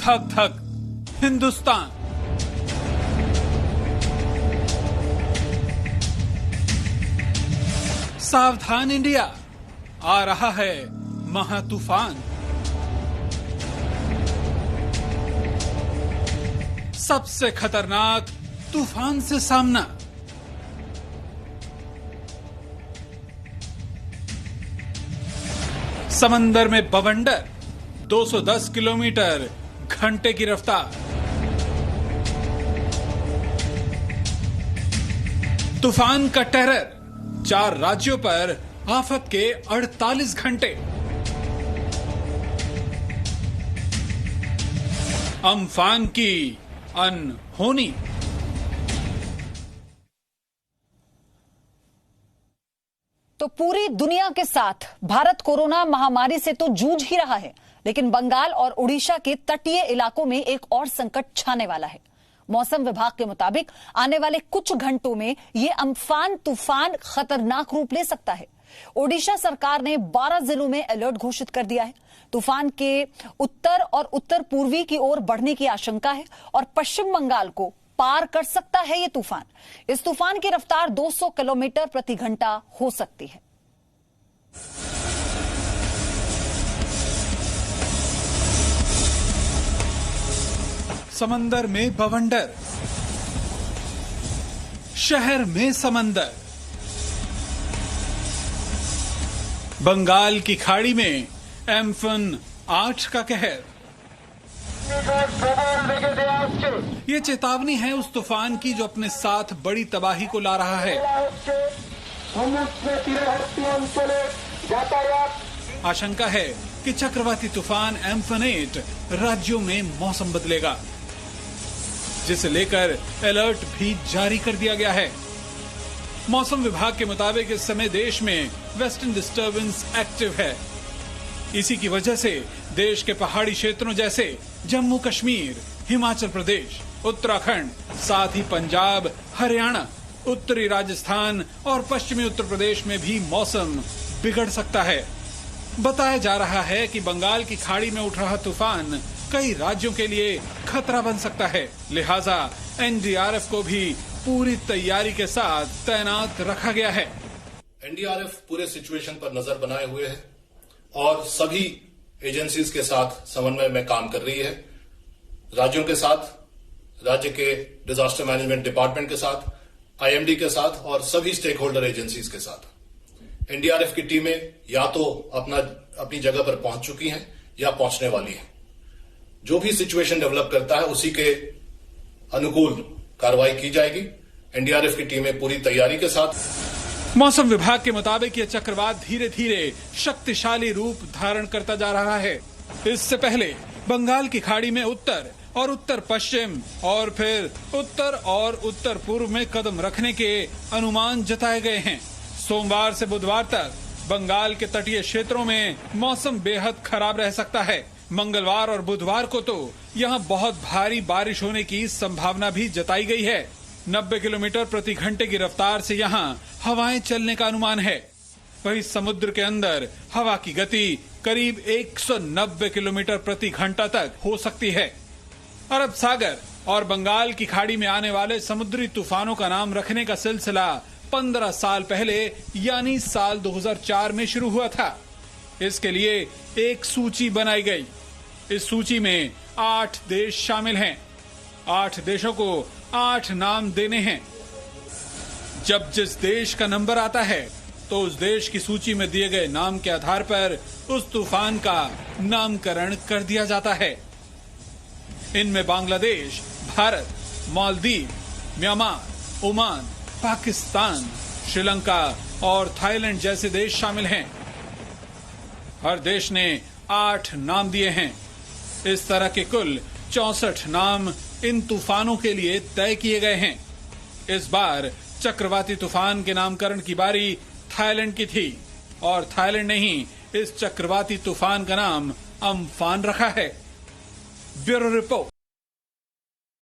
थक थक हिंदुस्तान। सावधान इंडिया, आ रहा है महातूफान। सबसे खतरनाक तूफान से सामना। समंदर में बवंडर, 210 किलोमीटर घंटे की रफ्तार। तूफान का टेरर, 4 राज्यों पर आफत के 48 घंटे। अम्फान की अनहोनी। तो पूरी दुनिया के साथ भारत कोरोना महामारी से तो जूझ ही रहा है, लेकिन बंगाल और उड़ीसा के तटीय इलाकों में एक और संकट छाने वाला है। मौसम विभाग के मुताबिक आने वाले कुछ घंटों में ये अम्फान तूफान खतरनाक रूप ले सकता है। ओडिशा सरकार ने 12 जिलों में अलर्ट घोषित कर दिया है। तूफान के उत्तर और उत्तर पूर्वी की ओर बढ़ने की आशंका है और पश्चिम बंगाल को पार कर सकता है ये तूफान। इस तूफान की रफ्तार 200 किलोमीटर प्रति घंटा हो सकती है। समंदर में बवंडर, शहर में समंदर। बंगाल की खाड़ी में एम्फन 8 का कहर। ये चेतावनी है उस तूफान की जो अपने साथ बड़ी तबाही को ला रहा है। आशंका है कि चक्रवाती तूफान एम्फन 8 राज्यों में मौसम बदलेगा, जिसे लेकर अलर्ट भी जारी कर दिया गया है। मौसम विभाग के मुताबिक इस समय देश में वेस्टर्न डिस्टर्बेंस एक्टिव है। इसी की वजह से देश के पहाड़ी क्षेत्रों जैसे जम्मू कश्मीर, हिमाचल प्रदेश, उत्तराखंड, साथ ही पंजाब, हरियाणा, उत्तरी राजस्थान और पश्चिमी उत्तर प्रदेश में भी मौसम बिगड़ सकता है। बताया जा रहा है कि बंगाल की खाड़ी में उठ रहा तूफान कई राज्यों के लिए खतरा बन सकता है, लिहाजा एनडीआरएफ को भी पूरी तैयारी के साथ तैनात रखा गया है। एनडीआरएफ पूरे सिचुएशन पर नजर बनाए हुए है और सभी एजेंसीज के साथ समन्वय में काम कर रही है। राज्यों के साथ, राज्य के डिजास्टर मैनेजमेंट डिपार्टमेंट के साथ, आईएमडी के साथ और सभी स्टेक होल्डर एजेंसीज के साथ। एनडीआरएफ की टीमें या तो अपनी जगह पर पहुंच चुकी हैं या पहुंचने वाली हैं। जो भी सिचुएशन डेवलप करता है उसी के अनुकूल कार्रवाई की जाएगी। एनडीआरएफ की टीमें पूरी तैयारी के साथ। मौसम विभाग के मुताबिक यह चक्रवात धीरे धीरे शक्तिशाली रूप धारण करता जा रहा है। इससे पहले बंगाल की खाड़ी में उत्तर और उत्तर पश्चिम और फिर उत्तर और उत्तर पूर्व में कदम रखने के अनुमान जताए गए हैं। सोमवार से बुधवार तक बंगाल के तटीय क्षेत्रों में मौसम बेहद खराब रह सकता है। मंगलवार और बुधवार को तो यहाँ बहुत भारी बारिश होने की संभावना भी जताई गई है। 90 किलोमीटर प्रति घंटे की रफ्तार से यहाँ हवाएं चलने का अनुमान है। वहीं समुद्र के अंदर हवा की गति करीब 190 किलोमीटर प्रति घंटा तक हो सकती है। अरब सागर और बंगाल की खाड़ी में आने वाले समुद्री तूफानों का नाम रखने का सिलसिला 15 साल पहले यानी साल 2004 में शुरू हुआ था। इसके लिए एक सूची बनाई गई। इस सूची में 8 देश शामिल हैं। 8 देशों को 8 नाम देने हैं। जब जिस देश का नंबर आता है तो उस देश की सूची में दिए गए नाम के आधार पर उस तूफान का नामकरण कर दिया जाता है। इनमें बांग्लादेश, भारत, मालदीव, म्यांमार, ओमान, पाकिस्तान, श्रीलंका और थाईलैंड जैसे देश शामिल हैं। हर देश ने 8 नाम दिए हैं। इस तरह के कुल 64 नाम इन तूफानों के लिए तय किए गए हैं। इस बार चक्रवाती तूफान के नामकरण की बारी थाईलैंड की थी और थाईलैंड ने ही इस चक्रवाती तूफान का नाम अम्फान रखा है। Bureau report.